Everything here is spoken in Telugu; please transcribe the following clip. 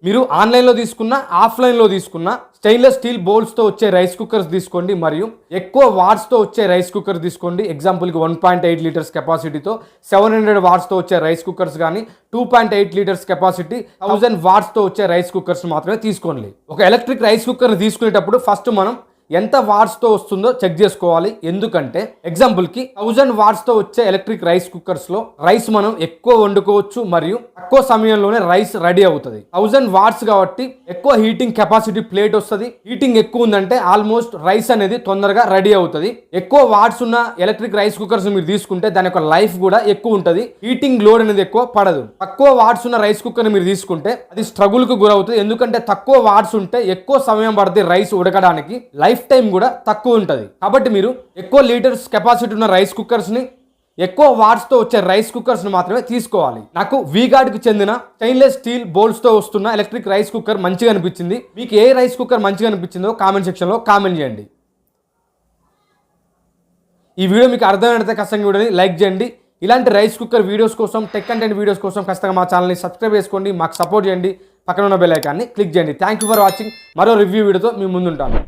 మీరు ఆన్లైన్లో తీసుకున్న ఆఫ్లైన్లో తీసుకున్న స్టెయిన్లెస్ స్టీల్ బౌల్స్తో వచ్చే రైస్ కుక్కర్స్ తీసుకోండి, మరియు ఎక్కువ వాట్స్తో వచ్చే రైస్ కుక్కర్ తీసుకోండి. ఎగ్జాంపుల్కి 1.8 లీటర్స్ కెపాసిటీతో 700 వాట్స్తో వచ్చే రైస్ కుక్కర్స్ కానీ 2.8 లీటర్స్ కెపాసిటీ 1000 వాట్స్తో వచ్చే రైస్ కుక్కర్స్ మాత్రమే తీసుకోండి. ఒక ఎలక్ట్రిక్ రైస్ కుక్కర్ని తీసుకునేటప్పుడు ఫస్ట్ మనం ఎంత వాట్స్తో వస్తుందో చెక్ చేసుకోవాలి. ఎందుకంటే ఎగ్జాంపుల్కి 1000 వాట్స్తో వచ్చే ఎలక్ట్రిక్ రైస్ కుక్కర్స్లో రైస్ మనం ఎక్కువ వండుకోవచ్చు, మరియు తక్కువ సమయంలోనే రైస్ రెడీ అవుతుంది. 1000 వాట్స్ కాబట్టి ఎక్కువ హీటింగ్ కెపాసిటీ ప్లేట్ వస్తుంది. హీటింగ్ ఎక్కువ ఉందంటే ఆల్మోస్ట్ రైస్ అనేది తొందరగా రెడీ అవుతుంది. ఎక్కువ వాట్స్ ఉన్న ఎలక్ట్రిక్ రైస్ కుక్కర్స్ మీరు తీసుకుంటే దాని యొక్క లైఫ్ కూడా ఎక్కువ ఉంటుంది. హీటింగ్ లోడ్ అనేది ఎక్కువ పడదు. తక్కువ వాట్స్ ఉన్న రైస్ కుక్కర్ మీరు తీసుకుంటే అది స్ట్రగుల్ కు గురవుతుంది. ఎందుకంటే తక్కువ వాట్స్ ఉంటే ఎక్కువ సమయం పడుతుంది రైస్ ఉడకడానికి, లైఫ్ టైం కూడా తక్కువ ఉంటుంది. కాబట్టి మీరు ఎక్కువ లీటర్స్ కెపాసిటీ ఉన్న రైస్ కుక్కర్స్ని, ఎక్కువ వాట్స్తో వచ్చే రైస్ కుక్కర్స్ని మాత్రమే తీసుకోవాలి. నాకు వీగార్డ్కి చెందిన స్టెయిన్లెస్ స్టీల్ బౌల్స్తో వస్తున్న ఎలక్ట్రిక్ రైస్ కుక్కర్ మంచిగా అనిపించింది. మీకు ఏ రైస్ కుక్కర్ మంచిగా అనిపించిందో కామెంట్ సెక్షన్లో కామెంట్ చేయండి. ఈ వీడియో మీకు అర్థమైనట్లయితే ఖచ్చితంగా వీడియోని లైక్ చేయండి. ఇలాంటి రైస్ కుక్కర్ వీడియోస్ కోసం, టెక్ కంటెంట్ వీడియోస్ కోసం ఖచ్చితంగా మా ఛానల్ని సబ్స్క్రైబ్ చేసుకోండి, మాకు సపోర్ట్ చేయండి, పక్కన ఉన్న బెల్ ఐకాన్ని క్లిక్ చేయండి. Thank you for watching. మరో రివ్యూ వీడియోతో మీ ముందుంటాను.